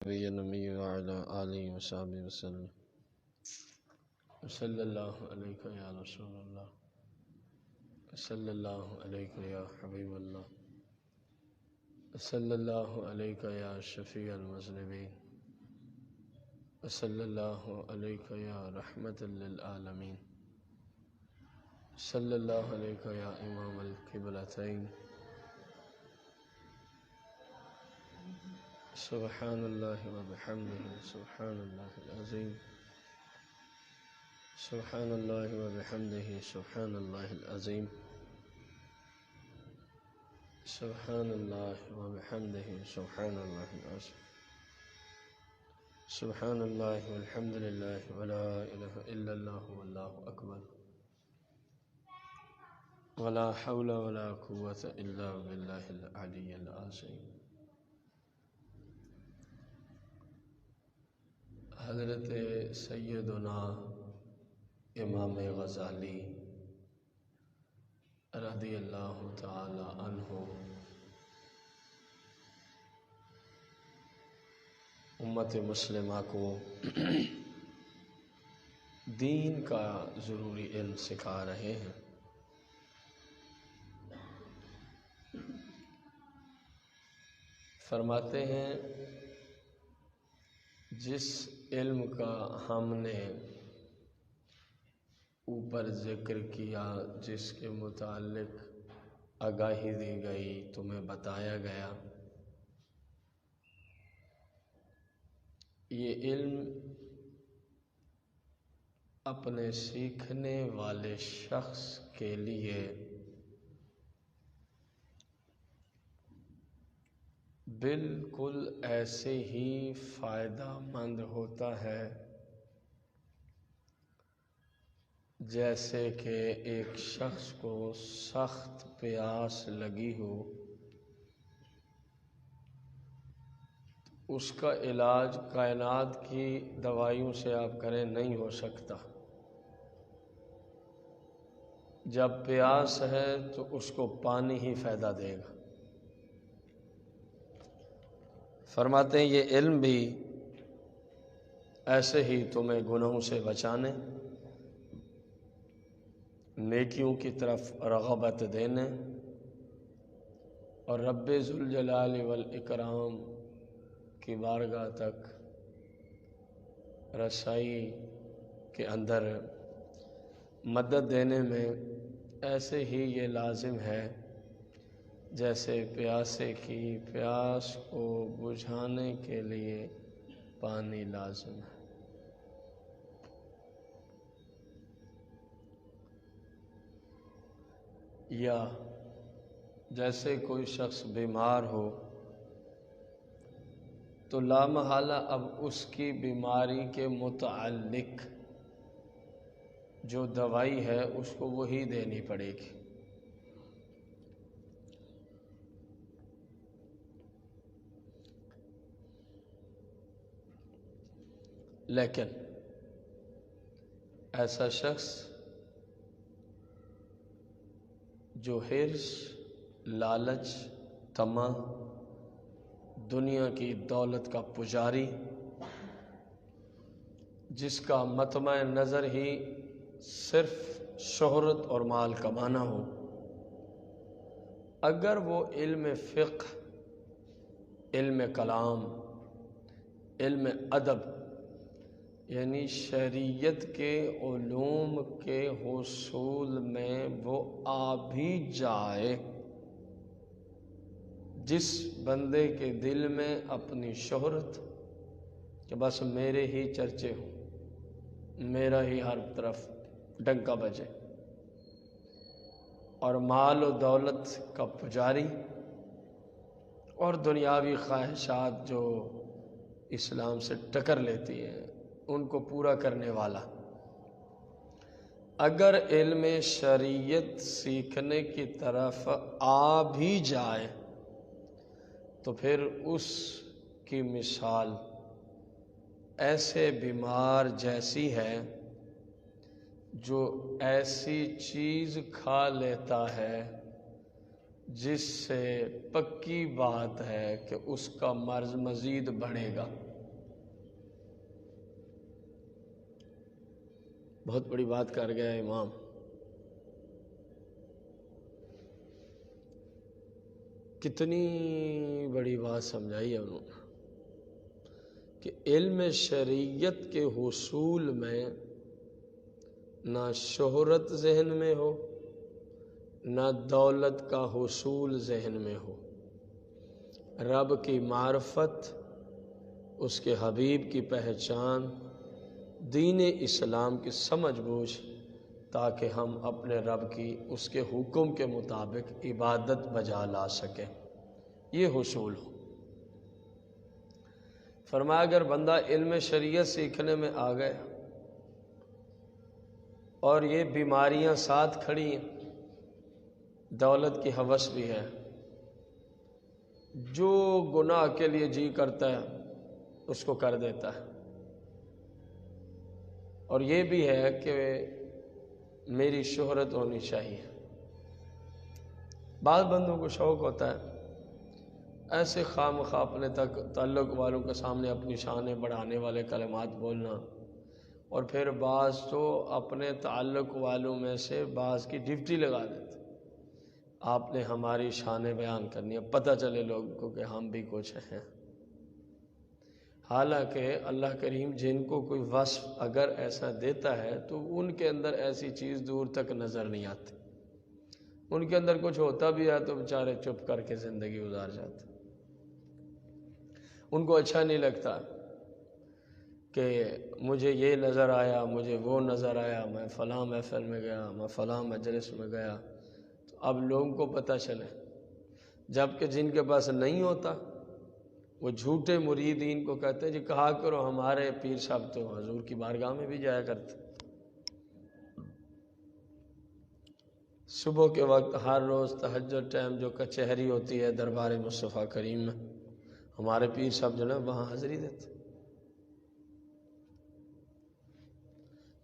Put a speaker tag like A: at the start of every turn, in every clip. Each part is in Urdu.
A: نبی وعلی آلہ وصحبہ وسلم صلی اللہ علیہ یا رسول اللہ صلی اللہ علیہ یا حبیب اللہ صلی اللہ علیہ یا شفیع المذنبین صلی اللہ علیہ یا رحمت للعالمین صلی اللہ علیہ یا امام القبلتین سبحان اللہ وبحمدہ سبحان اللہ العظیم سبحان اللہ وبحمدہ سبحان اللہ العظیم سبحان اللہ وبحمدہ سبحان اللہ العظیم سبحان اللہ والحمد للہ ولا الہ الا اللہ واللہ اکبر ولا حول ولا قوة الا باللہ العلی العظیم۔ حضرت سیدنا امام غزالی رضی اللہ تعالی عنہ امت مسلمہ کو دین کا ضروری علم سکھا رہے ہیں۔ فرماتے ہیں جس علم کا ہم نے اوپر ذکر کیا، جس کے متعلق آگاہی دی گئی، تمہیں بتایا گیا، یہ علم اپنے سیکھنے والے شخص کے لیے بالکل ایسے ہی فائدہ مند ہوتا ہے جیسے کہ ایک شخص کو سخت پیاس لگی ہو، اس کا علاج کائنات کی دوائیوں سے آپ کریں نہیں ہو سکتا۔ جب پیاس ہے تو اس کو پانی ہی فائدہ دے گا۔ فرماتے ہیں یہ علم بھی ایسے ہی تمہیں گناہوں سے بچانے، نیکیوں کی طرف رغبت دینے اور رب ذوالجلال والاکرام کی بارگاہ تک رسائی کے اندر مدد دینے میں ایسے ہی یہ لازم ہے جیسے پیاسے کی پیاس کو بجھانے کے لیے پانی لازم ہے۔ یا جیسے کوئی شخص بیمار ہو تو لامحالہ اب اس کی بیماری کے متعلق جو دوائی ہے اس کو وہی دینی پڑے گی۔ لیکن ایسا شخص جو حرص، لالچ، طمع، دنیا کی دولت کا پجاری، جس کا مطمع نظر ہی صرف شہرت اور مال کمانا ہو، اگر وہ علم فقہ، علم کلام، علم ادب یعنی شریعت کے علوم کے حصول میں وہ آ بھی جائے، جس بندے کے دل میں اپنی شہرت کہ بس میرے ہی چرچے ہوں، میرا ہی ہر طرف ڈنکا بجے، اور مال و دولت کا پجاری اور دنیاوی خواہشات جو اسلام سے ٹکر لیتی ہیں ان کو پورا کرنے والا، اگر علم شریعت سیکھنے کی طرف آ بھی جائے تو پھر اس کی مثال ایسے بیمار جیسی ہے جو ایسی چیز کھا لیتا ہے جس سے پکی بات ہے کہ اس کا مرض مزید بڑھے گا۔ بہت بڑی بات کر گیا امام. کتنی بڑی بات سمجھائی ہے انہوں نے کہ علم شریعت کے حصول میں نہ شہرت ذہن میں ہو، نہ دولت کا حصول ذہن میں ہو. رب کی معرفت، اس کے حبیب کی پہچان، دین اسلام کی سمجھ بوجھ، تاکہ ہم اپنے رب کی اس کے حکم کے مطابق عبادت بجا لا سکیں، یہ حصول ہو. فرمایا اگر بندہ علم شریعت سیکھنے میں آ گیا اور یہ بیماریاں ساتھ کھڑی ہیں، دولت کی ہوس بھی ہے، جو گناہ کے لیے جی کرتا ہے اس کو کر دیتا ہے، اور یہ بھی ہے کہ میری شہرت ہونی چاہیے. بعض بندوں کو شوق ہوتا ہے ایسے خواہ مخواہ اپنے تک تعلق والوں کے سامنے اپنی شانیں بڑھانے والے کلمات بولنا، اور پھر بعض تو اپنے تعلق والوں میں سے بعض کی ڈیوٹی لگا دیتے، آپ نے ہماری شانیں بیان کرنی ہے، پتہ چلے لوگوں کو کہ ہم بھی کچھ ہیں. حالانکہ اللہ کریم جن کو کوئی وصف اگر ایسا دیتا ہے تو ان کے اندر ایسی چیز دور تک نظر نہیں آتی. ان کے اندر کچھ ہوتا بھی ہے تو بیچارے چپ کر کے زندگی گزار جاتے. ان کو اچھا نہیں لگتا کہ مجھے یہ نظر آیا، مجھے وہ نظر آیا، میں فلاں محفل میں گیا، میں فلاں مجلس میں گیا، تو اب لوگوں کو پتہ چلے. جبکہ جن کے پاس نہیں ہوتا وہ جھوٹے مریدین کو کہتے ہیں جی کہا کرو ہمارے پیر صاحب تو حضور کی بارگاہ میں بھی جایا کرتے، صبح کے وقت ہر روز تہجد ٹائم جو کچہری ہوتی ہے دربار مصطفیٰ کریم میں، ہمارے پیر صاحب جو ہے وہاں حاضری دیتے.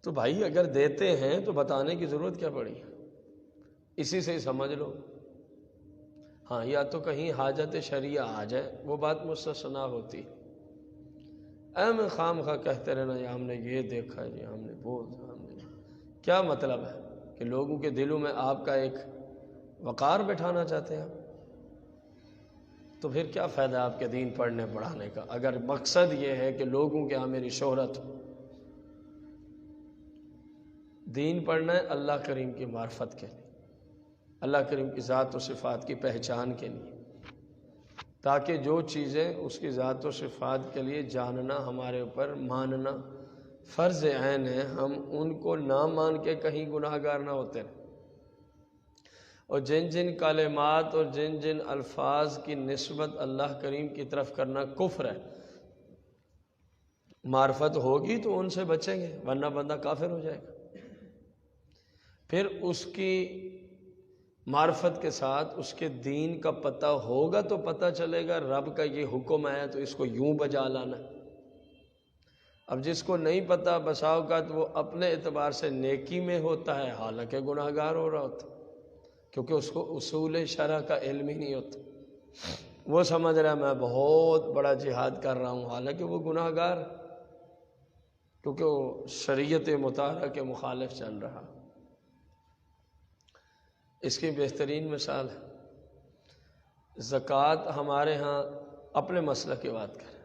A: تو بھائی اگر دیتے ہیں تو بتانے کی ضرورت کیا پڑی؟ اسی سے ہی سمجھ لو. ہاں یا تو کہیں حاجت شرعیہ آ جائے وہ بات مستثنا ہوتی. میں خام خواہ کہتے رہنا یا ہم نے یہ دیکھا جی ہم نے وہ ہم نے، کیا مطلب ہے کہ لوگوں کے دلوں میں آپ کا ایک وقار بٹھانا چاہتے ہیں؟ تو پھر کیا فائدہ آپ کے دین پڑھنے پڑھانے کا اگر مقصد یہ ہے کہ لوگوں کے ہاں میری شہرت ہو. دین پڑھنا ہے اللہ کریم کی معرفت کے لیے، اللہ کریم کی ذات و صفات کی پہچان کے لیے، تاکہ جو چیزیں اس کی ذات و صفات کے لیے جاننا ہمارے اوپر ماننا فرض عین ہے، ہم ان کو نہ مان کے کہیں گناہ گار نہ ہوتے ہیں. اور جن جن کلمات اور جن جن الفاظ کی نسبت اللہ کریم کی طرف کرنا کفر ہے، معرفت ہوگی تو ان سے بچیں گے ورنہ بندہ کافر ہو جائے گا. پھر اس کی معرفت کے ساتھ اس کے دین کا پتہ ہوگا تو پتہ چلے گا رب کا یہ حکم ہے تو اس کو یوں بجا لانا. اب جس کو نہیں پتہ بسا اوقات وہ اپنے اعتبار سے نیکی میں ہوتا ہے حالانکہ گناہ گار ہو رہا ہوتا، کیونکہ اس کو اصول شرع کا علم ہی نہیں ہوتا. وہ سمجھ رہا ہے میں بہت بڑا جہاد کر رہا ہوں، حالانکہ وہ گناہ گار، کیونکہ وہ شریعت مطہرہ کے مخالف چل رہا. اس کی بہترین مثال ہے زکوٰۃ. ہمارے ہاں اپنے مسلک کی بات کریں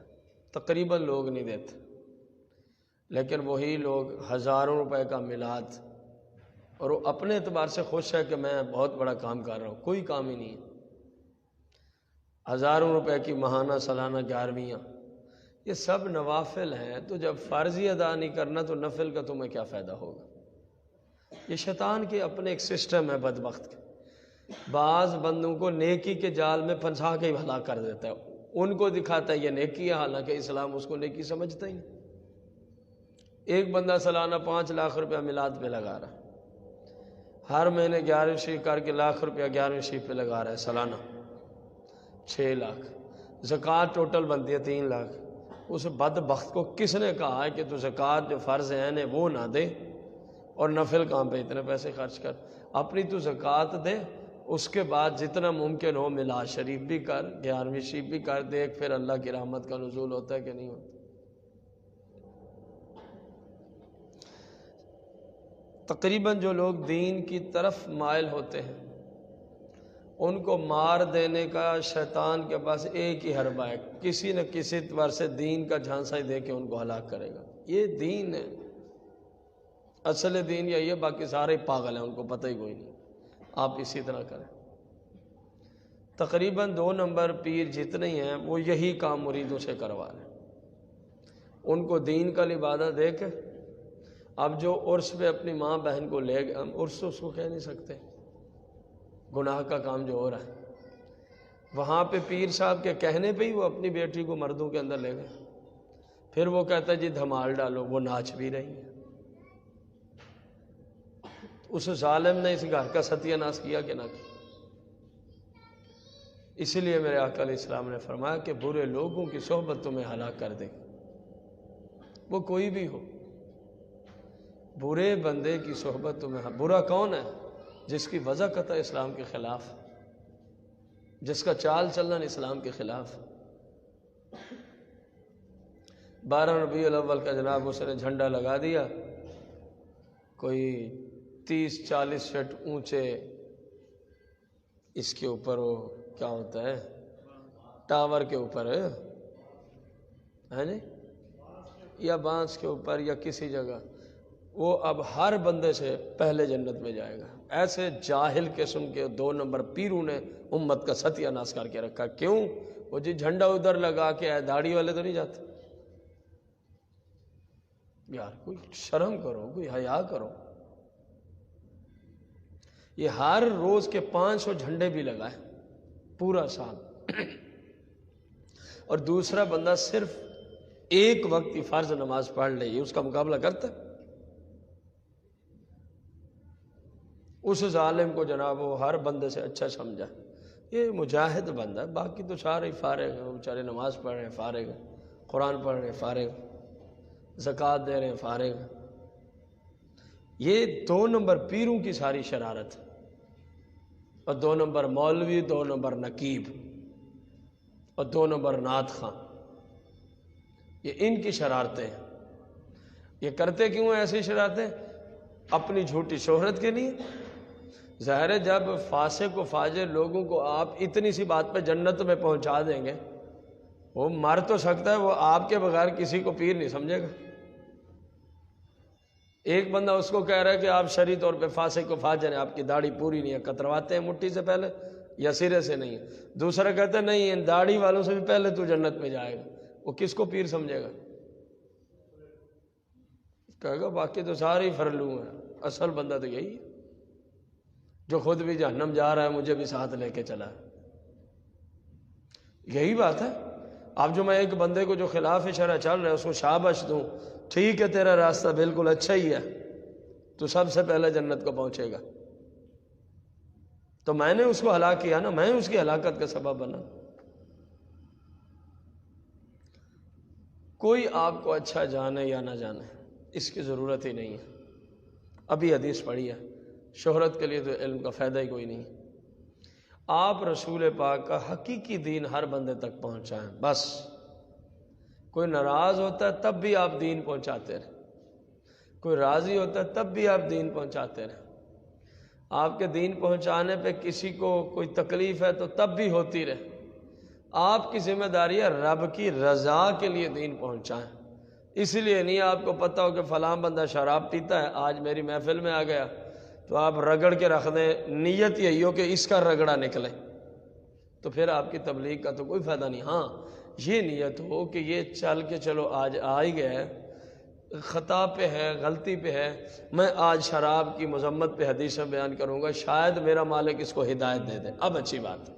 A: تقریباً لوگ نہیں دیتے، لیکن وہی لوگ ہزاروں روپے کا میلاد، اور وہ اپنے اعتبار سے خوش ہے کہ میں بہت بڑا کام کر رہا ہوں، کوئی کام ہی نہیں ہے. ہزاروں روپے کی ماہانہ سالانہ 11ویاں، یہ سب نوافل ہیں. تو جب فرضی ادا نہیں کرنا تو نفل کا تمہیں کیا فائدہ ہوگا؟ یہ شیطان کے اپنے ایک سسٹم ہے بدبخت کے. بعض بندوں کو نیکی کے جال میں پھنسا کے ہلاک کر دیتا ہے، ان کو دکھاتا ہے یہ نیکی ہے، حالانکہ اسلام اس کو نیکی سمجھتا ہی نہیں. ایک بندہ سالانہ 5 لاکھ روپیہ میلاد پہ لگا رہا ہے، ہر مہینے 11ویں شریف کر کے لاکھ روپیہ 11ویں شریف پہ لگا رہا ہے، سالانہ 6 لاکھ. زکوٰۃ ٹوٹل بنتی ہے 3 لاکھ. اس بدبخت کو کس نے کہا ہے کہ تو زکوٰۃ جو فرض ہے وہ نہ دے اور نفل کام پہ اتنے پیسے خرچ کر؟ اپنی تو زکوٰۃ دے، اس کے بعد جتنا ممکن ہو میلاد شریف بھی کر، 11ویں شریف بھی کر، دیکھ پھر اللہ کی رحمت کا نزول ہوتا ہے کہ نہیں ہوتا. تقریباً جو لوگ دین کی طرف مائل ہوتے ہیں ان کو مار دینے کا شیطان کے پاس ایک ہی حربہ ہے، کسی نہ کسی اعتبار سے دین کا جھانسا ہی دے کے ان کو ہلاک کرے گا۔ یہ دین ہے، اصل دین یہی ہے، باقی سارے پاگل ہیں، ان کو پتہ ہی کوئی نہیں۔ آپ اسی طرح کریں۔ تقریباً 2 نمبر پیر جتنے ہیں وہ یہی کام مریدوں سے کروا رہے ہیں، ان کو دین کا لبادہ دے کے۔ اب جو عرس پہ اپنی ماں بہن کو لے گئے، ہم عرس اس کو کہہ نہیں سکتے، گناہ کا کام جو ہو رہا ہے، وہاں پہ پیر صاحب کے کہنے پہ ہی وہ اپنی بیٹی کو مردوں کے اندر لے گئے، پھر وہ کہتا ہے جی دھمال ڈالو، وہ ناچ بھی رہی ہے۔ اس ظالم نے اس گھر کا ستیہ ناش کیا کہ نہ کیا؟ اسی لیے میرے آقا علیہ السلام نے فرمایا کہ برے لوگوں کی صحبت تمہیں ہلاک کر دے گی، وہ کوئی بھی ہو۔ برے بندے کی صحبت تمہیں، برا کون ہے؟ جس کی وضع قطع اسلام کے خلاف، جس کا چال چلن اسلام کے خلاف۔ 12 ربیع الاول کا جناب اس نے جھنڈا لگا دیا، کوئی 30-40 فٹ اونچے اس کے اوپر وہ کیا ہوتا ہے، ٹاور کے اوپر ہے جی، یا بانس کے اوپر یا کسی جگہ، وہ اب ہر بندے سے پہلے جنت میں جائے گا۔ ایسے جاہل قسم کے 2 نمبر پیروں نے امت کا ستیہ ناش کر کے رکھا۔ کیوں؟ وہ جی جھنڈا ادھر لگا کے داڑھی والے تو نہیں جاتے؟ یار کوئی شرم کرو، کوئی حیا کرو۔ یہ ہر روز کے 500 جھنڈے بھی لگائے پورا سال، اور دوسرا بندہ صرف ایک وقت کی فرض نماز پڑھ لے، یہ اس کا مقابلہ کرتا ہے؟ اس ظالم کو جناب وہ ہر بندے سے اچھا سمجھا، یہ مجاہد بندہ ہے، باقی تو سارے فارغ ہیں، وہ بیچارے نماز پڑھ رہے ہیں فارغ ہیں، قرآن پڑھ رہے ہیں فارغ ہیں، زکوٰۃ دے رہے ہیں فارغ ہیں۔ یہ 2 نمبر پیروں کی ساری شرارت، اور 2 نمبر مولوی، 2 نمبر نقیب، اور 2 نمبر نعت خواں، یہ ان کی شرارتیں ہیں۔ یہ کرتے کیوں ہیں ایسی شرارتیں؟ اپنی جھوٹی شہرت کے لیے۔ ظاہر ہے جب فاسق و فاجر لوگوں کو آپ اتنی سی بات پہ جنت میں پہنچا دیں گے، وہ مر تو سکتا ہے، وہ آپ کے بغیر کسی کو پیر نہیں سمجھے گا۔ ایک بندہ اس کو کہہ رہا ہے کہ آپ شرعی طور پہ فاسق و فاجر ہیں، آپ کی داڑھی پوری نہیں ہے، کترواتے ہیں مٹھی سے پہلے یا سرے سے نہیں ہے۔ دوسرا کہتا ہے نہیں، ان داڑھی والوں سے بھی پہلے تو جنت میں جائے گا، وہ کس کو پیر سمجھے گا؟ کہے گا باقی تو سارے ہی فرلو ہیں، اصل بندہ تو یہی ہے جو خود بھی جہنم جا رہا ہے، مجھے بھی ساتھ لے کے چلا ہے۔ یہی بات ہے۔ اب جو میں ایک بندے کو جو خلاف شرع چل رہا ہے اس کو شابش دوں، ٹھیک ہے تیرا راستہ بالکل اچھا ہی ہے، تو سب سے پہلے جنت کو پہنچے گا، تو میں نے اس کو ہلاک کیا نا، میں اس کی ہلاکت کا سبب بنا۔ کوئی آپ کو اچھا جانے یا نہ جانے، اس کی ضرورت ہی نہیں ہے۔ ابھی حدیث پڑھی ہے، شہرت کے لیے تو علم کا فائدہ ہی کوئی نہیں۔ آپ رسول پاک کا حقیقی دین ہر بندے تک پہنچائیں، بس۔ کوئی ناراض ہوتا ہے تب بھی آپ دین پہنچاتے رہیں، کوئی راضی ہوتا ہے تب بھی آپ دین پہنچاتے رہیں۔ آپ کے دین پہنچانے پہ کسی کو کوئی تکلیف ہے تو تب بھی ہوتی رہے۔ آپ کی ذمہ داری ہے رب کی رضا کے لیے دین پہنچائیں۔ اس لیے نہیں آپ کو پتہ ہو کہ فلاں بندہ شراب پیتا ہے، آج میری محفل میں آ گیا تو آپ رگڑ کے رکھ دیں، نیت یہی ہو کہ اس کا رگڑا نکلے، تو پھر آپ کی تبلیغ کا تو کوئی فائدہ نہیں۔ ہاں یہ نیت ہو کہ یہ چل کے چلو آج آ ہی گیا ہے، خطا پہ ہے، غلطی پہ ہے، میں آج شراب کی مذمت پہ حدیثیں بیان کروں گا، شاید میرا مالک اس کو ہدایت دے دے، اب اچھی بات ہے۔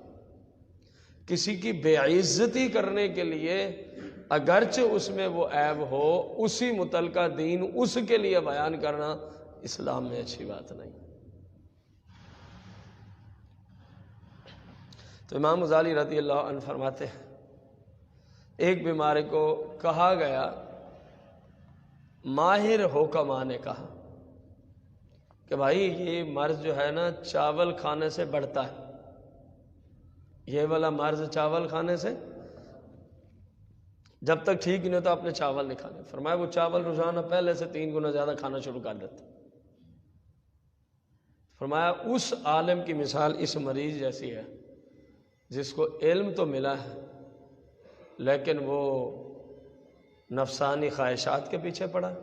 A: کسی کی بے عزتی کرنے کے لیے اگرچہ اس میں وہ عیب ہو، اسی متعلقہ دین اس کے لیے بیان کرنا اسلام میں اچھی بات نہیں۔ تو امام غزالی رضی اللہ عنہ فرماتے ہیں ایک بیماری کو کہا گیا، ماہر حکماء نے کہا کہ بھائی یہ مرض جو ہے نا چاول کھانے سے بڑھتا ہے، یہ والا مرض چاول کھانے سے، جب تک ٹھیک نہیں ہوتا آپ نے چاول نہیں کھانے۔ فرمایا وہ چاول روزانہ پہلے سے 3 گنا زیادہ کھانا شروع کر دیتا، فرمایا اس عالم کی مثال اس مریض جیسی ہے جس کو علم تو ملا ہے لیکن وہ نفسانی خواہشات کے پیچھے پڑا ہے،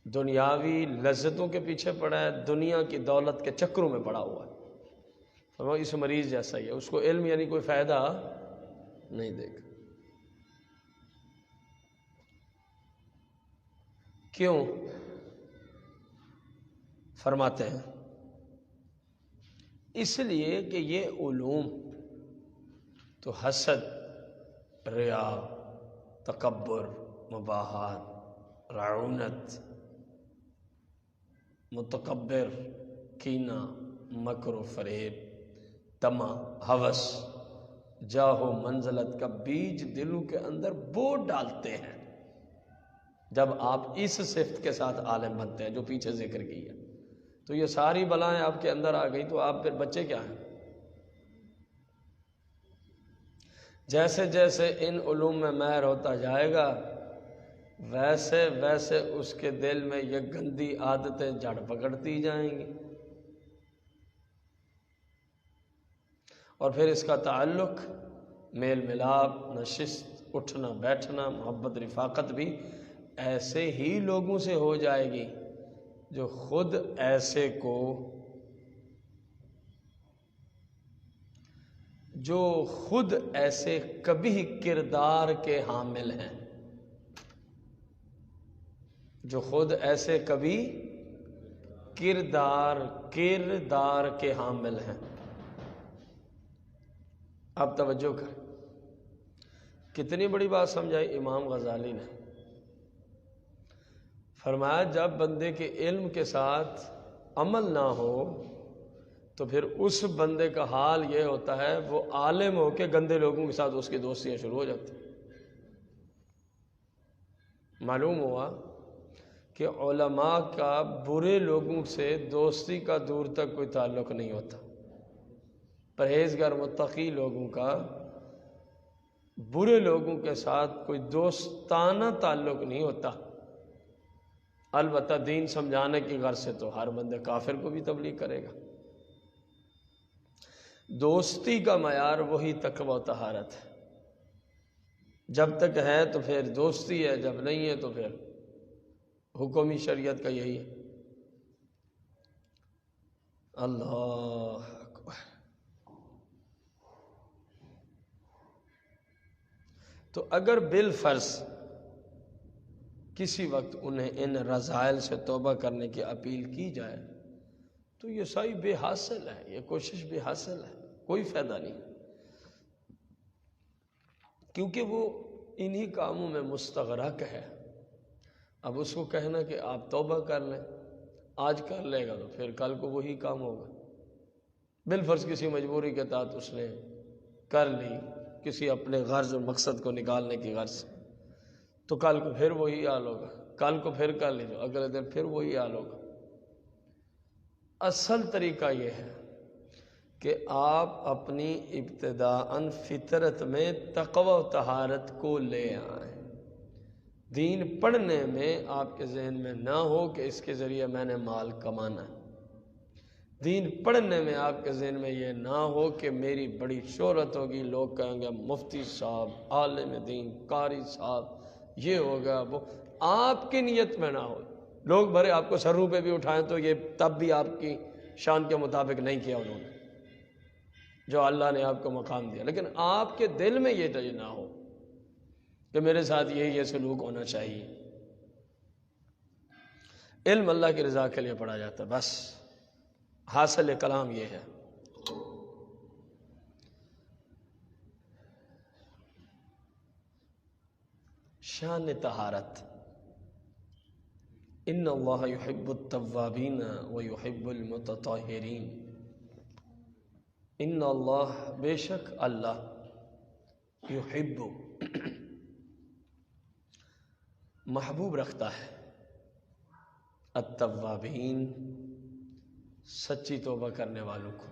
A: دنیاوی لذتوں کے پیچھے پڑا ہے، دنیا کی دولت کے چکروں میں پڑا ہوا ہے۔ فرمایا اس مریض جیسا ہی ہے، اس کو علم یعنی کوئی فائدہ نہیں دے گا۔ کیوں؟ فرماتے ہیں اس لیے کہ یہ علوم تو حسد، ریا، تکبر، مباحات، رعونت، متکبر، کینہ، مکر و فریب، طمع، ہوس، جاہ و منزلت کا بیج دلوں کے اندر بو ڈالتے ہیں۔ جب آپ اس صفت کے ساتھ عالم بنتے ہیں جو پیچھے ذکر کی ہے تو یہ ساری بلائیں آپ کے اندر آ گئی تو آپ پھر بچے کیا ہیں؟ جیسے جیسے ان علوم میں ماہر ہوتا جائے گا ویسے ویسے اس کے دل میں یہ گندی عادتیں جڑ پکڑتی جائیں گی، اور پھر اس کا تعلق میل ملاپ، نشست، اٹھنا بیٹھنا، محبت رفاقت بھی ایسے ہی لوگوں سے ہو جائے گی جو خود ایسے کبھی کردار کے حامل ہیں، جو خود ایسے کبھی کردار کے حامل ہیں۔ اب توجہ کریں، کتنی بڑی بات سمجھائی امام غزالی نے۔ فرمایا جب بندے کے علم کے ساتھ عمل نہ ہو تو پھر اس بندے کا حال یہ ہوتا ہے وہ عالم ہو کے گندے لوگوں کے ساتھ اس کی دوستیاں شروع ہو جاتی۔ معلوم ہوا کہ علماء کا برے لوگوں سے دوستی کا دور تک کوئی تعلق نہیں ہوتا، پرہیزگار متقی لوگوں کا برے لوگوں کے ساتھ کوئی دوستانہ تعلق نہیں ہوتا۔ البتہ دین سمجھانے کی غرض سے تو ہر بندے کافر کو بھی تبلیغ کرے گا۔ دوستی کا معیار وہی تقوی و طہارت ہے، جب تک ہے تو پھر دوستی ہے، جب نہیں ہے تو پھر حکمی شریعت کا یہی ہے۔ اللہ اکبر۔ تو اگر بالفرض کسی وقت انہیں ان رذائل سے توبہ کرنے کی اپیل کی جائے تو یہ ساری بے حاصل ہے، یہ کوشش بے حاصل ہے، کوئی فائدہ نہیں، کیونکہ وہ انہی کاموں میں مستغرق ہے۔ اب اس کو کہنا کہ آپ توبہ کر لیں، آج کر لے گا تو پھر کل کو وہی کام ہوگا۔ بالفرض کسی مجبوری کے تحت اس نے کر لی، کسی اپنے غرض اور مقصد کو نکالنے کی غرض سے، تو کل کو پھر وہی حال ہوگا، کل کو پھر کر لیجو، اگلے دن پھر وہی حال ہوگا۔ اصل طریقہ یہ ہے کہ آپ اپنی ابتداءً فطرت میں تقوی و طہارت کو لے آئیں۔ دین پڑھنے میں آپ کے ذہن میں نہ ہو کہ اس کے ذریعے میں نے مال کمانا ہے، دین پڑھنے میں آپ کے ذہن میں یہ نہ ہو کہ میری بڑی شہرت ہوگی، لوگ کہیں گے مفتی صاحب، عالم دین، قاری صاحب، یہ ہوگا وہ، آپ کی نیت میں نہ ہو۔ لوگ بھرے آپ کو سروں پہ بھی اٹھائیں تو یہ تب بھی آپ کی شان کے مطابق نہیں کیا انہوں نے جو اللہ نے آپ کو مقام دیا، لیکن آپ کے دل میں یہ نہ ہو کہ میرے ساتھ یہ سلوک ہونا چاہیے۔ علم اللہ کی رضا کے لیے پڑھا جاتا ہے، بس حاصل کلام یہ ہے۔ شان طہارت، ان اللہ یحب التوابین ویحب المتطہرین، ان اللہ بے شک اللہ یحب محبوب رکھتا ہے التوابین سچی توبہ کرنے والوں کو،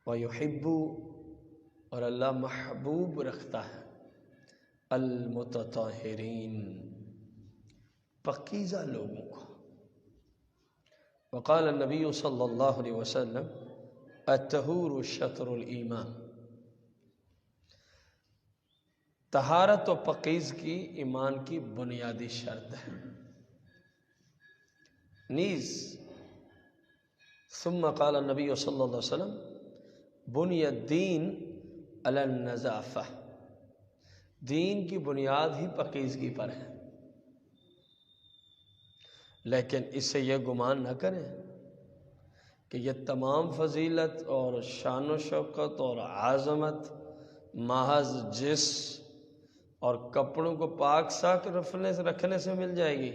A: ویحب اور اللہ محبوب رکھتا ہے المتطہرین پاکیزہ لوگوں کو۔ وقال النبی صلی اللہ علیہ وسلم الطہور شطر الایمان، طہارت و پاکیزگی ایمان کی بنیادی شرط ہے۔ نیز ثم قال النبی صلی اللہ علیہ وسلم بنی الدین علی النظافہ، دین کی بنیاد ہی پاکیزگی پر ہے۔ لیکن اس سے یہ گمان نہ کریں کہ یہ تمام فضیلت اور شان و شوکت اور عظمت محض جسم اور کپڑوں کو پاک صاف رکھنے سے مل جائے گی،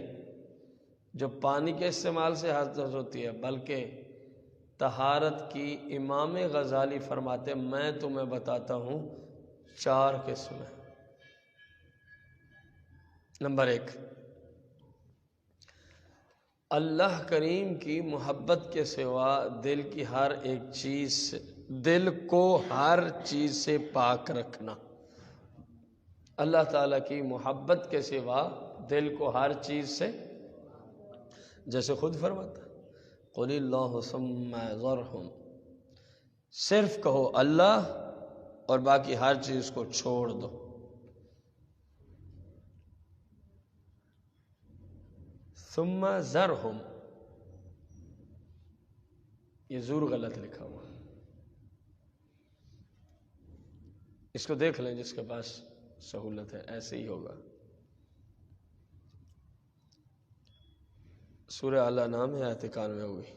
A: جو پانی کے استعمال سے حاصل ہوتی ہے، بلکہ طہارت کی امام غزالی فرماتے میں تمہیں بتاتا ہوں 4 قسمیں۔ نمبر 1، اللہ کریم کی محبت کے سوا دل کو ہر چیز سے پاک رکھنا۔ اللہ تعالیٰ کی محبت کے سوا دل کو ہر چیز سے، جیسے خود فرماتا قل اللہ ثم ذرہم، صرف کہو اللہ اور باقی ہر چیز کو چھوڑ دو۔ ثم ذرہم، یہ زور غلط لکھا ہوا، اس کو دیکھ لیں جس کے پاس سہولت ہے، ایسے ہی ہوگا۔ سورہ اعلیٰ نام ہے، آیت 91 ہوگی۔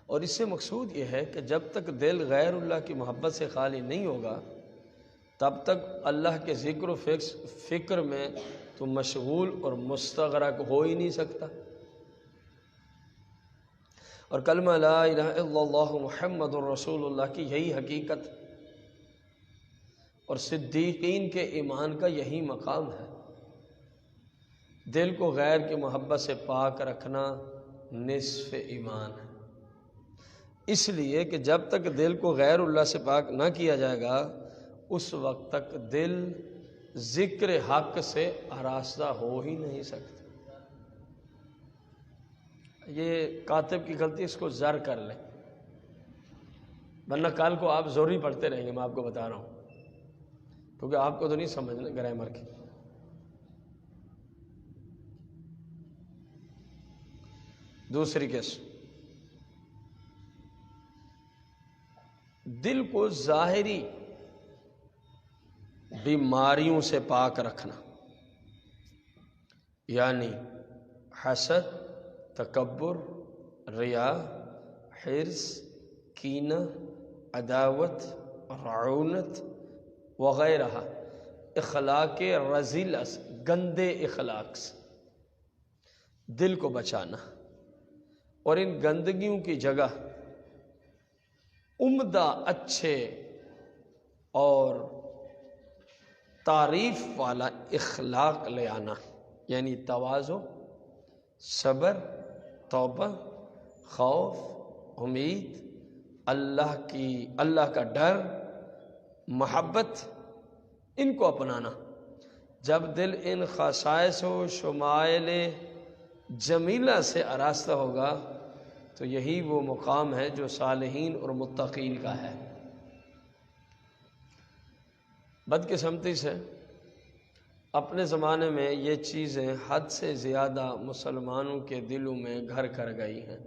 A: اور اس سے مقصود یہ ہے کہ جب تک دل غیر اللہ کی محبت سے خالی نہیں ہوگا تب تک اللہ کے ذکر و فکر میں تو مشغول اور مستغرق ہو ہی نہیں سکتا۔ اور کلمہ لا الہ الا اللہ محمد الرسول اللہ کی یہی حقیقت اور صدیقین کے ایمان کا یہی مقام ہے۔ دل کو غیر کی محبت سے پاک رکھنا نصف ایمان ہے، اس لیے کہ جب تک دل کو غیر اللہ سے پاک نہ کیا جائے گا اس وقت تک دل ذکر حق سے آراستہ ہو ہی نہیں سکتا۔ یہ کاتب کی غلطی، اس کو زر کر لیں، ورنہ کل کو آپ زوری پڑھتے رہیں گے، میں آپ کو بتا رہا ہوں، کیونکہ آپ کو تو نہیں سمجھنا گرامر کی۔ دوسری قسم، دل کو ظاہری بیماریوں سے پاک رکھنا، یعنی حسد، تکبر، ریا، حرص، کینہ، عداوت، رعونت وغیرہ اخلاق رذیلہ سے، گندے اخلاق سے دل کو بچانا، اور ان گندگیوں کی جگہ عمدہ اچھے اور تعریف والا اخلاق لے آنا، یعنی تواضع، صبر، توبہ، خوف، امید، اللہ کا ڈر، محبت، ان کو اپنانا۔ جب دل ان خصائص و شمائل جمیلہ سے آراستہ ہوگا تو یہی وہ مقام ہے جو صالحین اور متقین کا ہے۔ بدقسمتی سے اپنے زمانے میں یہ چیزیں حد سے زیادہ مسلمانوں کے دلوں میں گھر کر گئی ہیں۔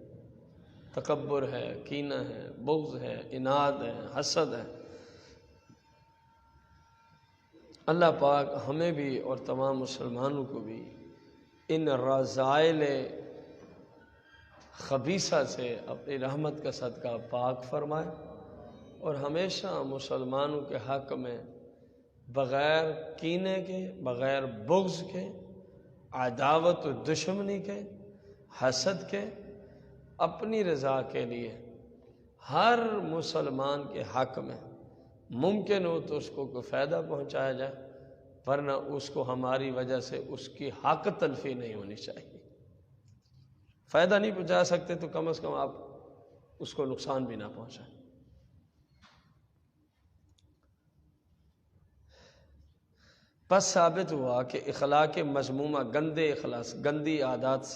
A: تکبر ہے، کینہ ہے، بغض ہے، عناد ہے، حسد ہے۔ اللہ پاک ہمیں بھی اور تمام مسلمانوں کو بھی ان رذائل خبیثہ سے اپنی رحمت کا صدقہ پاک فرمائے، اور ہمیشہ مسلمانوں کے حق میں بغیر کینے کے، بغیر بغض کے، عداوت و دشمنی کے، حسد کے، اپنی رضا کے لیے ہر مسلمان کے حق میں ممکن ہو تو اس کو کوئی فائدہ پہنچایا جائے، ورنہ اس کو ہماری وجہ سے اس کی حق تلفی نہیں ہونی چاہیے۔ فائدہ نہیں پہنچا سکتے تو کم از کم آپ اس کو نقصان بھی نہ پہنچائیں۔ پس ثابت ہوا کہ اخلاق مذمومہ، گندے اخلاق، گندی عادات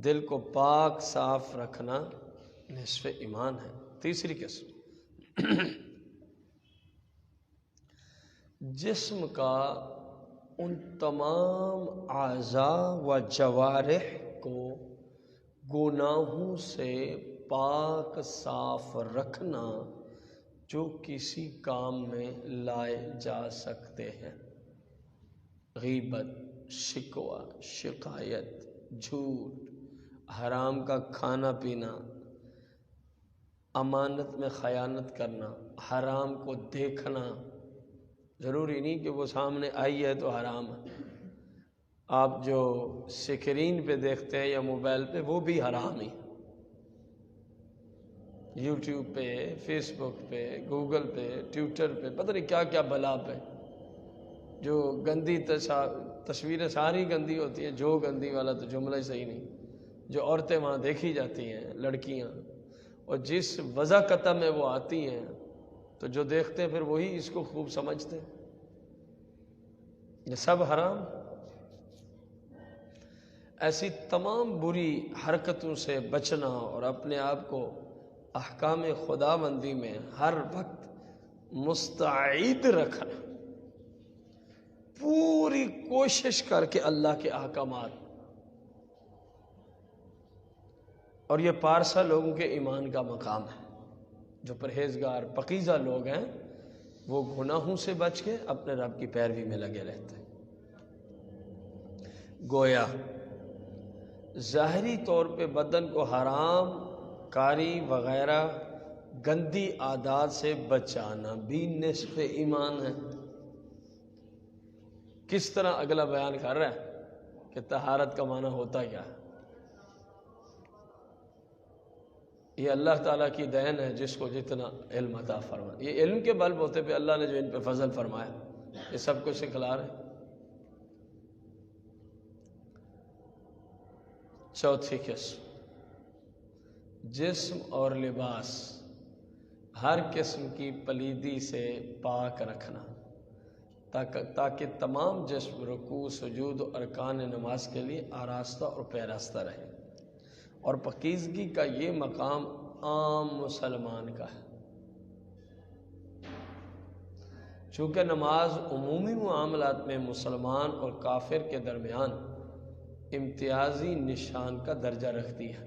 A: دل کو پاک صاف رکھنا نصف ایمان ہے۔ تیسری قسم، جسم کا ان تمام اعضاء و جوارح کو گناہوں سے پاک صاف رکھنا جو کسی کام میں لائے جا سکتے ہیں۔ غیبت، شکوہ، شکایت، جھوٹ، حرام کا کھانا پینا، امانت میں خیانت کرنا، حرام کو دیکھنا۔ ضروری نہیں کہ وہ سامنے آئی ہے تو حرام ہے، آپ جو سکرین پہ دیکھتے ہیں یا موبائل پہ وہ بھی حرام ہی، یوٹیوب پہ، فیس بک پہ، گوگل پہ، ٹویٹر پہ، پتہ نہیں کیا کیا بلا پہ، جو گندی تصویریں ساری گندی ہوتی ہیں، جو گندی والا تو جملہ ہی صحیح نہیں، جو عورتیں وہاں دیکھی جاتی ہیں، لڑکیاں، اور جس وضاقتہ میں وہ آتی ہیں تو جو دیکھتے ہیں پھر وہی اس کو خوب سمجھتے ہیں، یہ سب حرام۔ ایسی تمام بری حرکتوں سے بچنا اور اپنے آپ کو احکام خدا بندی میں ہر وقت مستعد رکھنا، پوری کوشش کر کے اللہ کے احکامات، اور یہ پارسا لوگوں کے ایمان کا مقام ہے۔ جو پرہیزگار پاکیزہ لوگ ہیں وہ گناہوں سے بچ کے اپنے رب کی پیروی میں لگے رہتے ہیں۔ گویا ظاہری طور پہ بدن کو حرام کاری وغیرہ گندی عادات سے بچانا بھی نصف ایمان ہے۔ کس طرح اگلا بیان کر رہا ہے کہ طہارت کا معنی ہوتا کیا ہے۔ یہ اللہ تعالیٰ کی دین ہے، جس کو جتنا علم عطا فرما، یہ علم کے بل بوتے پہ اللہ نے جو ان پہ فضل فرمایا یہ سب کچھ سکھلا رہے ہیں۔ چوتھی قسم، جسم اور لباس ہر قسم کی پلیدی سے پاک رکھنا تاکہ تمام جسم رکوع، سجود و ارکان نماز کے لیے آراستہ اور پیراستہ رہے، اور پاکیزگی کا یہ مقام عام مسلمان کا ہے۔ چونکہ نماز عمومی معاملات میں مسلمان اور کافر کے درمیان امتیازی نشان کا درجہ رکھتی ہے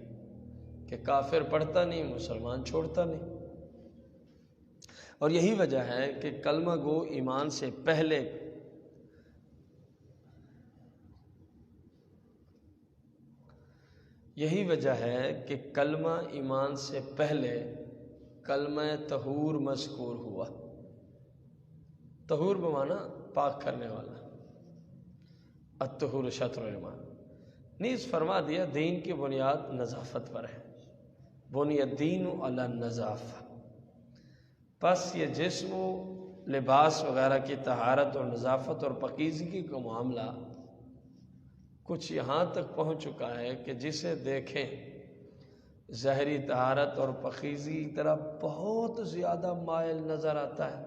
A: کہ کافر پڑھتا نہیں، مسلمان چھوڑتا نہیں، اور یہی وجہ ہے کہ کلمہ گو ایمان سے پہلے کلمہ ایمان سے پہلے کلمہ طہور مذکور ہوا۔ طہور بمانا پاک کرنے والا، الطہور شطر ایمان۔ نیز فرما دیا دین کی بنیاد نظافت پر ہے، بنی الدین علی النظافہ۔ پس یہ جسم و لباس وغیرہ کی طہارت اور نظافت اور پاکیزگی کا معاملہ کچھ یہاں تک پہنچ چکا ہے کہ جسے دیکھیں ظاہری طہارت اور پاکیزگی کی طرف بہت زیادہ مائل نظر آتا ہے،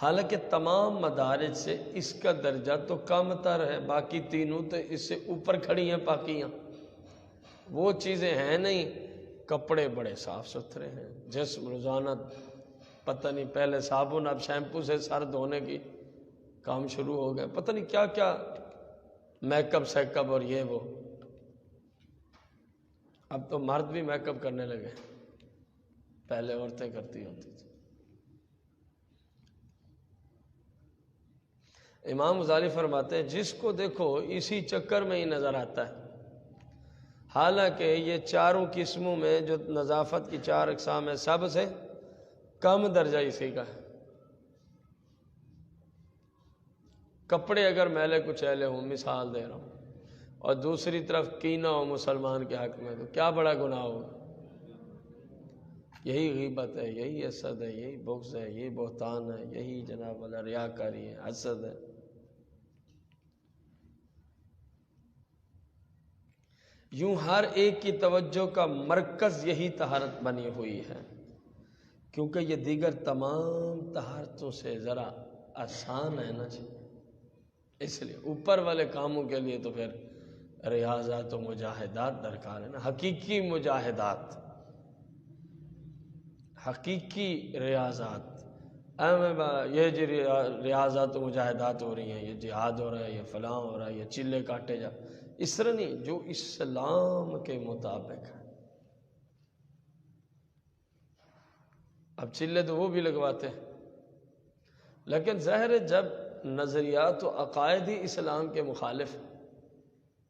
A: حالانکہ تمام مدارج سے اس کا درجہ تو کم تر ہے، باقی تینوں تو اس سے اوپر کھڑی ہیں پاکیاں۔ وہ چیزیں ہیں نہیں، کپڑے بڑے صاف ستھرے ہیں، جسم روزانہ پتہ نہیں پہلے صابن اب شیمپو سے سر دھونے کی کام شروع ہو گئے، پتہ نہیں کیا کیا میک اپ سیک اپ اور یہ وہ۔ اب تو مرد بھی میک اپ کرنے لگے، پہلے عورتیں کرتی ہوتی تھی۔ امام غزالی فرماتے ہیں جس کو دیکھو اسی چکر میں ہی نظر آتا ہے، حالانکہ یہ چاروں قسموں میں جو نظافت کی چار اقسام ہیں سب سے کم درجہ اسی کا ہے۔ کپڑے اگر میلے کچیلے ہوں، مثال دے رہا ہوں، اور دوسری طرف کینہ ہو مسلمان کے حق میں، تو کیا بڑا گناہ ہوگا۔ یہی غیبت ہے، یہی حسد ہے، یہی بغض ہے، یہی بہتان ہے، یہی جناب والا ریاکاری ہے، حسد ہے۔ یوں ہر ایک کی توجہ کا مرکز یہی طہارت بنی ہوئی ہے، کیونکہ یہ دیگر تمام طہارتوں سے ذرا آسان ہے نا جی، اس لیے اوپر والے کاموں کے لیے تو پھر ریاضات و مجاہدات درکار ہے نا، حقیقی مجاہدات، حقیقی ریاضات۔ یہ جو ریاضات و مجاہدات ہو رہی ہیں، یہ جہاد ہو رہا ہے، یہ فلاں ہو رہا ہے، یہ چلے کاٹے جا، اس طرح نہیں، جو اسلام کے مطابق ہے۔ اب چلے تو وہ بھی لگواتے ہیں، لیکن ظاہر ہے جب نظریات و عقائد ہی اسلام کے مخالف ہیں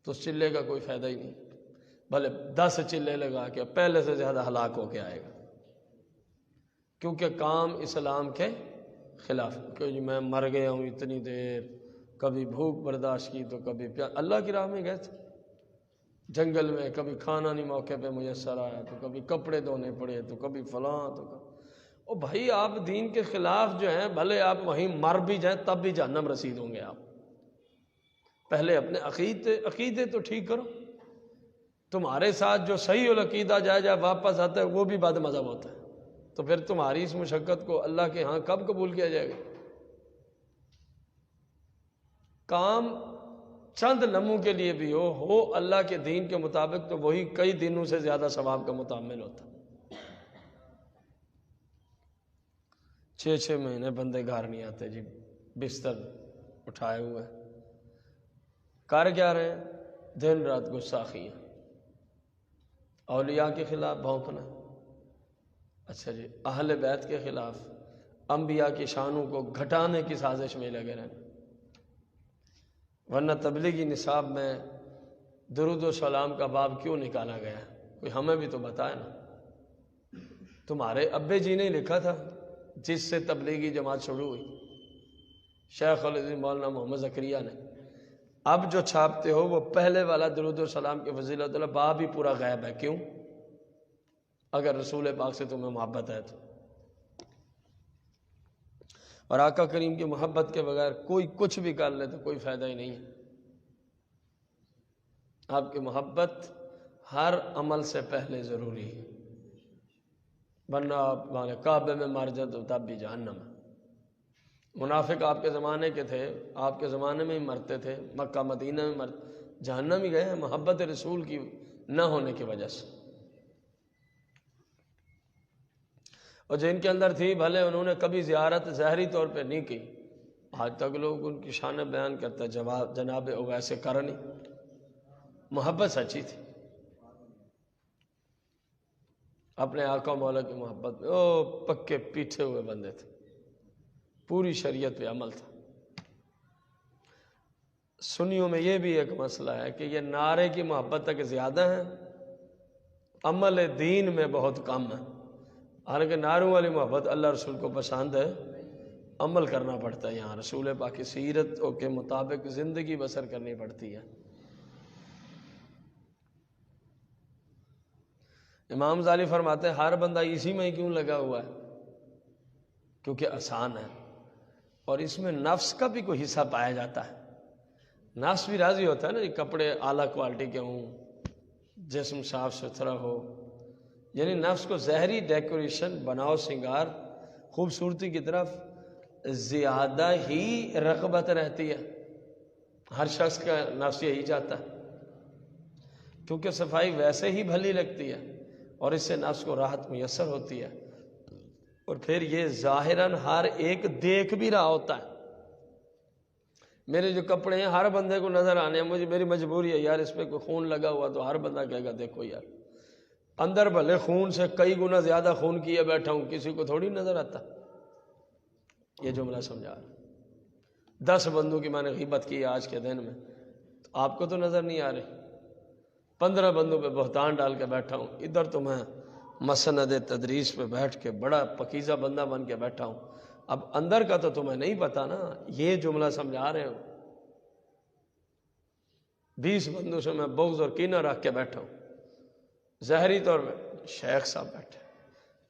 A: تو اس چلے کا کوئی فائدہ ہی نہیں، بھلے 10 چلے لگا کے پہلے سے زیادہ ہلاک ہو کے آئے گا، کیونکہ کام اسلام کے خلاف، کہ میں مر گیا ہوں اتنی دیر، کبھی بھوک برداشت کی تو کبھی پیاس، اللہ کی راہ میں گئے تھے جنگل میں، کبھی کھانا نہیں موقع پہ میسر آیا تو کبھی کپڑے دھونے پڑے تو کبھی فلاں تو او بھائی آپ دین کے خلاف جو ہیں، بھلے آپ وہیں مر بھی جائیں تب بھی جہنم رسید ہوں گے آپ۔ پہلے اپنے عقیدے تو ٹھیک کرو، تمہارے ساتھ جو صحیح العقیدہ جائے واپس آتا ہے وہ بھی بد مذہب ہوتا ہے، تو پھر تمہاری اس مشقت کو اللہ کے ہاں کب قبول کیا جائے گا؟ کام چند لمحوں کے لیے بھی ہو اللہ کے دین کے مطابق تو وہی کئی دنوں سے زیادہ ثواب کا متحمل ہوتا ہے۔ 6 مہینے بندے گھر نہیں آتے جی، بستر اٹھائے ہوئے، کر کیا رہے ہیں؟ دن رات گستاخیاں، اولیاء کے خلاف بھونکنا، اچھا جی اہل بیت کے خلاف انبیاء کی شانوں کو گھٹانے کی سازش میں لگے رہنا۔ ورنہ تبلیغی نصاب میں درود و سلام کا باب کیوں نکالا گیا؟ کوئی ہمیں بھی تو بتائے نا۔ تمہارے ابے جی نے لکھا تھا جس سے تبلیغی جماعت شروع ہوئی، شیخ العظیم مولانا محمد زکریا نے۔ اب جو چھاپتے ہو وہ پہلے والا درود و سلام کے فضیلت اللہ باب ہی پورا غائب ہے، کیوں؟ اگر رسول پاک سے تمہیں محبت ہے تو، اور آقا کریم کی محبت کے بغیر کوئی کچھ بھی کر لے تو کوئی فائدہ ہی نہیں ہے۔ آپ کی محبت ہر عمل سے پہلے ضروری ہے، ورنہ آپ کعبے میں مر جائے تو تب بھی جہنم ہے۔ منافق آپ کے زمانے کے تھے، آپ کے زمانے میں ہی مرتے تھے، مکہ مدینہ میں جہنم ہی گئے ہیں محبت رسول کی نہ ہونے کی وجہ سے۔ اور جن کے اندر تھی بھلے انہوں نے کبھی زیارت ظاہری طور پہ نہیں کی، آج تک لوگ ان کی شان بیان کرتے ہیں، جناب اویس کرنی، محبت سچی تھی اپنے آقا مولا کی محبت میں، او پکے پیٹھے ہوئے بندے تھے، پوری شریعت پہ عمل تھا۔ سنیوں میں یہ بھی ایک مسئلہ ہے کہ یہ نعرے کی محبت تک زیادہ ہیں، عمل دین میں بہت کم ہے۔ حالانکہ نعروں والی محبت اللہ رسول کو پسند ہے، عمل کرنا پڑتا ہے، یہاں رسول پاک کی سیرت کے مطابق زندگی بسر کرنی پڑتی ہے۔ امام غزالی فرماتے ہیں ہر بندہ اسی میں کیوں لگا ہوا ہے؟ کیونکہ آسان ہے، اور اس میں نفس کا بھی کوئی حصہ پایا جاتا ہے۔ نفس بھی راضی ہوتا ہے نا، کپڑے اعلیٰ کوالٹی کے ہوں، جسم صاف ستھرا ہو، یعنی نفس کو ظاہری ڈیکوریشن، بناؤ سنگار، خوبصورتی کی طرف زیادہ ہی رغبت رہتی ہے۔ ہر شخص کا نفس یہی چاہتا ہے، کیونکہ صفائی ویسے ہی بھلی لگتی ہے اور اس سے نفس کو راحت میسر ہوتی ہے، اور پھر یہ ظاہراً ہر ایک دیکھ بھی رہا ہوتا ہے۔ میرے جو کپڑے ہیں ہر بندے کو نظر آنے ہیں، میری مجبوری ہے یار، اس پہ کوئی خون لگا ہوا تو ہر بندہ کہے گا دیکھو یار، اندر بھلے خون سے کئی گنا زیادہ خون کیے بیٹھا ہوں، کسی کو تھوڑی نظر آتا۔ یہ جملہ سمجھا رہا، 10 بندوں کی میں نے غیبت کی آج کے دن میں، تو آپ کو تو نظر نہیں آ رہی، 15 بندوں پہ بہتان ڈال کے بیٹھا ہوں، ادھر تو میں مسند تدریس پہ بیٹھ کے بڑا پکیزہ بندہ بن کے بیٹھا ہوں، اب اندر کا تو تمہیں نہیں پتا نا۔ یہ جملہ سمجھا رہے ہو، 20 بندوں سے میں بغض اور کینہ رکھ کے بیٹھا ہوں، ظاہری طور پہ شیخ صاحب بیٹھے،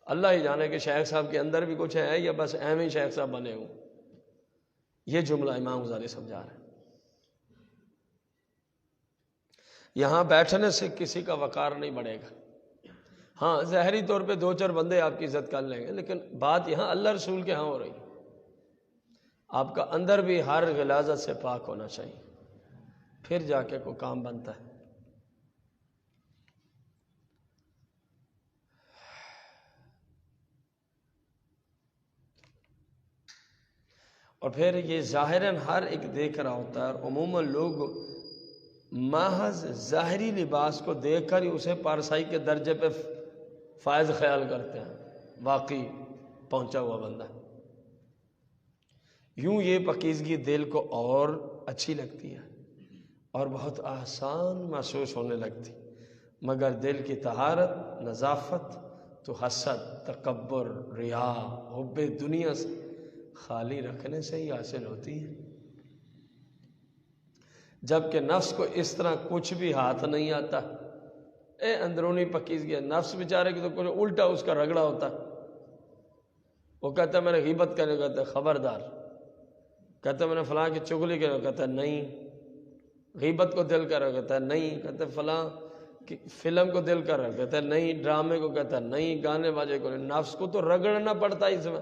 A: اللہ ہی جانے کہ شیخ صاحب کے اندر بھی کچھ ہے یا بس ایویں ہی شیخ صاحب بنے ہوں۔ یہ جملہ امام غزالی سمجھا رہے ہیں۔ یہاں بیٹھنے سے کسی کا وقار نہیں بڑھے گا، ہاں ظاہری طور پہ 2-4 بندے آپ کی عزت کر لیں گے، لیکن بات یہاں اللہ رسول کے ہاں ہو رہی ہے۔ آپ کا اندر بھی ہر غلاظت سے پاک ہونا چاہیے، پھر جا کے کوئی کام بنتا ہے۔ اور پھر یہ ظاہراً ہر ایک دیکھ رہا ہوتا ہے، اور عموماً لوگ محض ظاہری لباس کو دیکھ کر ہی اسے پارسائی کے درجے پہ فائز خیال کرتے ہیں، واقعی پہنچا ہوا بندہ۔ یوں یہ پاکیزگی دل کو اور اچھی لگتی ہے اور بہت آسان محسوس ہونے لگتی، مگر دل کی طہارت، نظافت تو حسد، تکبر، ریا، حب دنیا سے خالی رکھنے سے ہی حاصل ہوتی ہے۔ جبکہ نفس کو اس طرح کچھ بھی ہاتھ نہیں آتا۔ اندرونی پاکیزگی ہے، نفس بیچارے کی تو کچھ الٹا اس کا رگڑا ہوتا ہے۔ وہ کہتا ہے میں نے غیبت کرنے، کہتا ہے خبردار۔ کہتا ہے میں نے فلاں کی چغلی کرنے، کہتا ہے نہیں۔ غیبت کو دل کر رہا، کہتا ہے نہیں۔ کہتا ہے فلاں کی فلم کو دل کر رہا، کہتا ہے نہیں۔ ڈرامے کو، کہتا ہے نہیں۔ گانے باجے کو نہیں۔ نفس کو تو رگڑنا پڑتا ہے اس میں،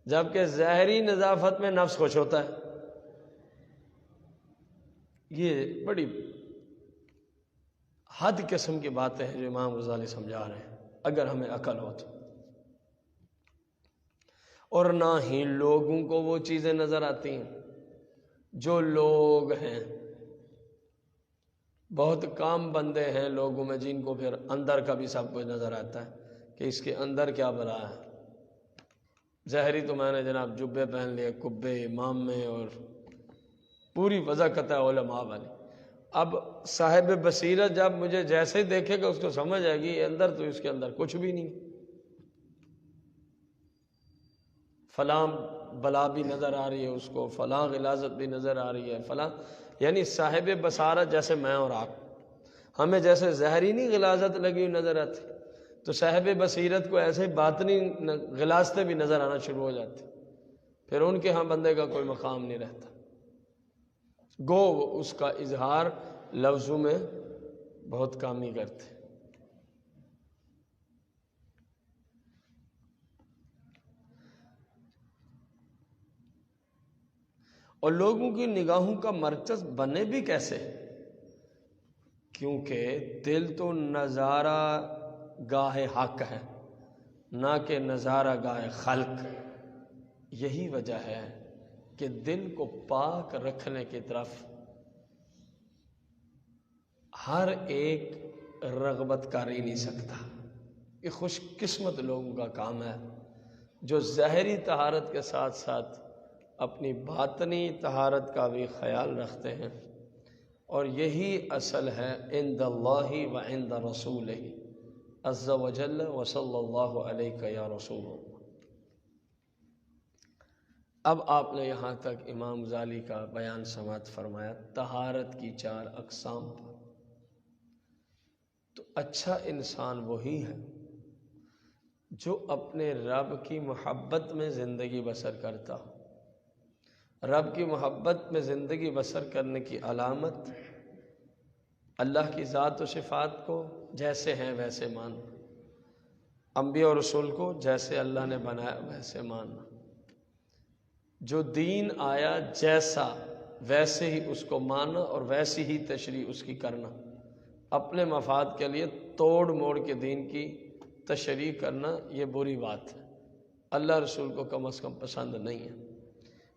A: جبکہ ظاہری نظافت میں نفس خوش ہوتا ہے۔ یہ بڑی حد قسم کی باتیں ہیں جو امام غزالی سمجھا رہے ہیں، اگر ہمیں عقل ہو تو۔ اور نہ ہی لوگوں کو وہ چیزیں نظر آتی ہیں جو لوگ ہیں۔ بہت کام بندے ہیں لوگوں میں جن کو پھر اندر کا بھی سب کچھ نظر آتا ہے کہ اس کے اندر کیا بلا ہے۔ ظاہری تو میں نے جناب جبے پہن لیے، کبے، امامے اور پوری وضاحت ہے علماء والی۔ اب صاحب بصیرت جب مجھے جیسے ہی دیکھے گا اس کو سمجھ آئے گی یہ اندر تو اس کے اندر کچھ بھی نہیں، فلاں بلا بھی نظر آ رہی ہے اس کو، فلاں غلاظت بھی نظر آ رہی ہے، فلاں، یعنی صاحب بصارت جیسے میں اور آپ، ہمیں جیسے ظاہری نہیں غلاظت لگی ہوئی نظر آتی، تو صاحب بصیرت کو ایسے باطنی غلاظتیں بھی نظر آنا شروع ہو جاتی، پھر ان کے ہاں بندے کا کوئی مقام نہیں رہتا، گو اس کا اظہار لفظوں میں بہت کام ہی کرتے۔ اور لوگوں کی نگاہوں کا مرکز بنے بھی کیسے؟ کیونکہ دل تو نظارہ گاہ حق ہے، نہ کہ نظارہ گاہ خلق۔ یہی وجہ ہے کہ دل کو پاک رکھنے کی طرف ہر ایک رغبت کر ہی نہیں سکتا۔ یہ خوش قسمت لوگوں کا کام ہے جو ظاہری طہارت کے ساتھ ساتھ اپنی باطنی طہارت کا بھی خیال رکھتے ہیں، اور یہی اصل ہے عند اللہ و عند رسولہ عز وجل وصلی اللہ علیہ یا رسول اللہ۔ اب آپ نے یہاں تک امام غزالی کا بیان سماعت فرمایا طہارت کی 4 اقسام پر۔ تو اچھا انسان وہی ہے جو اپنے رب کی محبت میں زندگی بسر کرتا ہو۔ رب کی محبت میں زندگی بسر کرنے کی علامت اللہ کی ذات و صفات کو جیسے ہیں ویسے ماننا، انبیاء اور رسول کو جیسے اللہ نے بنایا ویسے ماننا، جو دین آیا جیسا ویسے ہی اس کو ماننا اور ویسی ہی تشریح اس کی کرنا، اپنے مفاد کے لیے توڑ موڑ کے دین کی تشریح کرنا یہ بری بات ہے، اللہ رسول کو کم از کم پسند نہیں ہے۔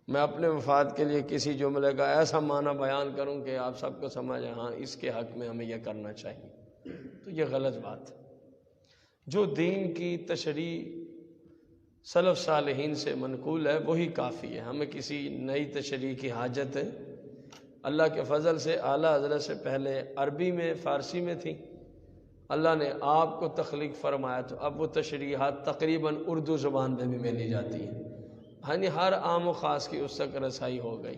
A: میں اپنے مفاد کے لیے کسی جملے کا ایسا معنی بیان کروں کہ آپ سب کو سمجھ آئے ہاں اس کے حق میں ہمیں یہ کرنا چاہیے، تو یہ غلط بات ہے۔ جو دین کی تشریح سلف صالحین سے منقول ہے وہی کافی ہے، ہمیں کسی نئی تشریح کی حاجت ہے؟ اللہ کے فضل سے اعلیٰ حضرت سے پہلے عربی میں، فارسی میں تھی، اللہ نے آپ کو تخلیق فرمایا تو اب وہ تشریحات تقریباً اردو زبان میں بھی ملی جاتی ہیں، یعنی ہر عام و خاص کی اس تک رسائی ہو گئی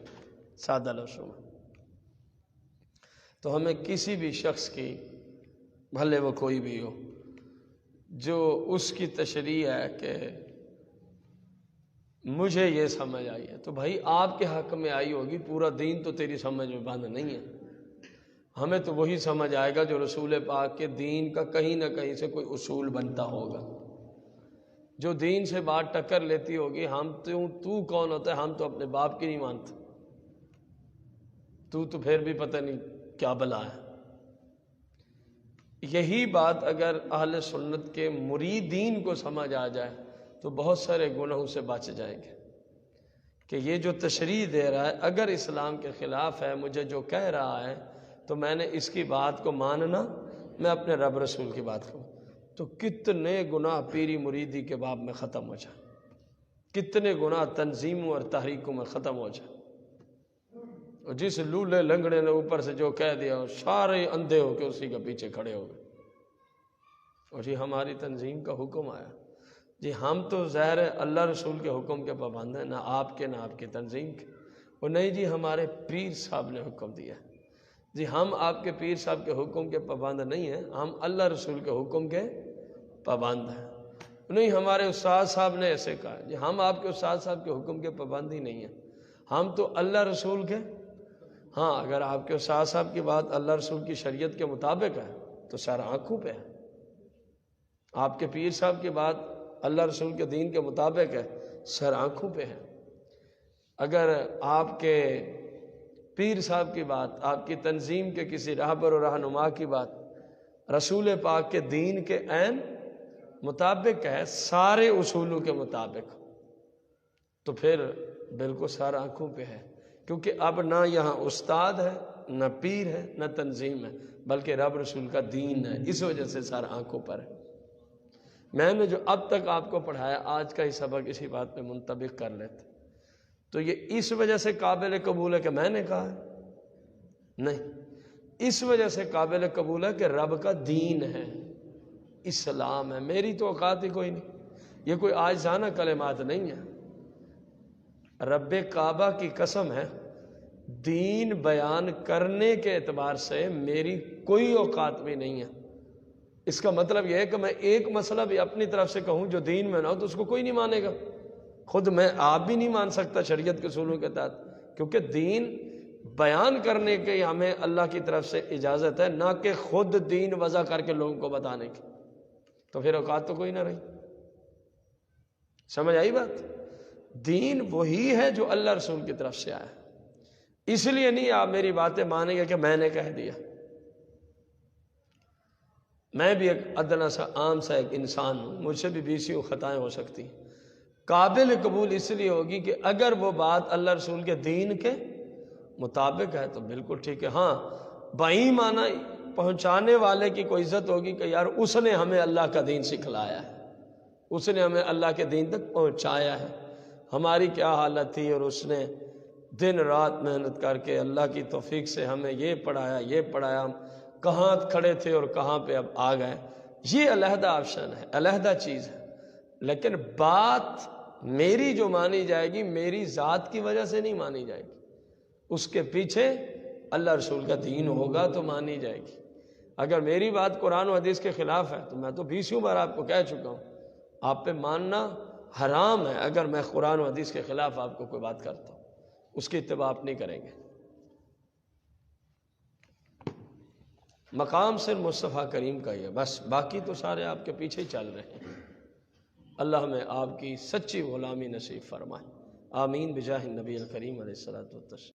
A: سادہ لفظوں میں۔ تو ہمیں کسی بھی شخص کی، بھلے وہ کوئی بھی ہو، جو اس کی تشریح ہے کہ مجھے یہ سمجھ آئی ہے، تو بھائی آپ کے حق میں آئی ہوگی، پورا دین تو تیری سمجھ میں بند نہیں ہے۔ ہمیں تو وہی سمجھ آئے گا جو رسول پاک کے دین کا کہیں نہ کہیں سے کوئی اصول بنتا ہوگا۔ جو دین سے بات ٹکر لیتی ہوگی، ہم تو کون ہوتا ہے، ہم تو اپنے باپ کی نہیں مانتے، تو پھر بھی پتہ نہیں کیا بلا ہے۔ یہی بات اگر اہل سنت کے مریدین کو سمجھ آ جائے تو بہت سارے گناہوں سے بچ جائیں گے، کہ یہ جو تشریح دے رہا ہے اگر اسلام کے خلاف ہے، مجھے جو کہہ رہا ہے تو میں نے اس کی بات کو ماننا، میں اپنے رب رسول کی بات کو، تو کتنے گناہ پیری مریدی کے باب میں ختم ہو جائیں، کتنے گناہ تنظیموں اور تحریکوں میں ختم ہو جائیں۔ اور جس لولے لنگڑے نے اوپر سے جو کہہ دیا سارے اندھے ہو کے اسی کے پیچھے کھڑے ہو گئے، اور یہ ہماری تنظیم کا حکم آیا۔ جی ہم تو ظاہر ہے اللہ رسول کے حکم کے پابند ہیں، نہ آپ کے نہ آپ کی تنظیم کے، اور نہیں جی ہمارے پیر صاحب نے حکم دیا۔ جی ہم آپ کے پیر صاحب کے حکم کے پابند نہیں ہیں، ہم اللہ رسول کے حکم کے پابند ہیں۔ نہیں ہمارے استاد صاحب نے ایسے کہا، جی ہم آپ کے استاد صاحب کے حکم کے پابند ہی نہیں ہیں، ہم تو اللہ رسول کے، ہاں اگر آپ کے استاد صاحب کی بات اللہ رسول کی شریعت کے مطابق ہے تو سر آنکھوں پہ ہے، آپ کے پیر صاحب کی بات اللہ رسول کے دین کے مطابق ہے، سر آنکھوں پہ ہے۔ اگر آپ کے پیر صاحب کی بات، آپ کی تنظیم کے کسی رہبر و رہنما کی بات رسول پاک کے دین کے عین مطابق ہے، سارے اصولوں کے مطابق، تو پھر بالکل سر آنکھوں پہ ہے، کیونکہ اب نہ یہاں استاد ہے، نہ پیر ہے، نہ تنظیم ہے، بلکہ رب رسول کا دین ہے، اس وجہ سے سر آنکھوں پر ہے۔ میں نے جو اب تک آپ کو پڑھایا آج کا ہی سبق اسی بات پہ منطبق کر لیتے، تو یہ اس وجہ سے قابل قبول ہے کہ میں نے کہا ہے؟ نہیں، اس وجہ سے قابل قبول ہے کہ رب کا دین ہے، اسلام ہے، میری تو اوقات ہی کوئی نہیں، یہ کوئی عاجزانہ کلمات نہیں ہے۔ رب کعبہ کی قسم ہے، دین بیان کرنے کے اعتبار سے میری کوئی اوقات بھی نہیں ہے۔ اس کا مطلب یہ ہے کہ میں ایک مسئلہ بھی اپنی طرف سے کہوں جو دین میں نہ ہو تو اس کو کوئی نہیں مانے گا، خود میں آپ بھی نہیں مان سکتا شریعت کے اصولوں کے تحت، کیونکہ دین بیان کرنے کے ہمیں اللہ کی طرف سے اجازت ہے، نہ کہ خود دین وضع کر کے لوگوں کو بتانے کی، تو پھر اوقات تو کوئی نہ رہی۔ سمجھ آئی بات؟ دین وہی ہے جو اللہ رسول کی طرف سے آیا، اس لیے نہیں آپ میری باتیں مانیں گے کہ میں نے کہہ دیا۔ میں بھی ایک ادنا سا عام سا ایک انسان ہوں، مجھ سے بھی بیسیوں خطائیں ہو سکتی ہیں۔ قابل قبول اس لیے ہوگی کہ اگر وہ بات اللہ رسول کے دین کے مطابق ہے تو بالکل ٹھیک ہے، ہاں بائیمانہ پہنچانے والے کی کوئی عزت ہوگی کہ یار اس نے ہمیں اللہ کا دین سکھلایا ہے، اس نے ہمیں اللہ کے دین تک پہنچایا ہے، ہماری کیا حالت تھی اور اس نے دن رات محنت کر کے اللہ کی توفیق سے ہمیں یہ پڑھایا، ہم کہاں کھڑے تھے اور کہاں پہ اب آ گئے، یہ علیحدہ آپشن ہے، علیحدہ چیز ہے۔ لیکن بات میری جو مانی جائے گی میری ذات کی وجہ سے نہیں مانی جائے گی، اس کے پیچھے اللہ رسول کا دین ہوگا تو مانی جائے گی۔ اگر میری بات قرآن و حدیث کے خلاف ہے تو میں تو 20 بار آپ کو کہہ چکا ہوں، آپ پہ ماننا حرام ہے اگر میں قرآن و حدیث کے خلاف آپ کو کوئی بات کرتا ہوں، اس کی اتباع آپ نہیں کریں گے۔ مقام صرف مصطفیٰ کریم کا ہی ہے، بس باقی تو سارے آپ کے پیچھے ہی چل رہے ہیں۔ اللہ ہمیں آپ کی سچی غلامی نصیب فرمائے، آمین بجاہ النبی الکریم علیہ الصلوۃ والتسلیم۔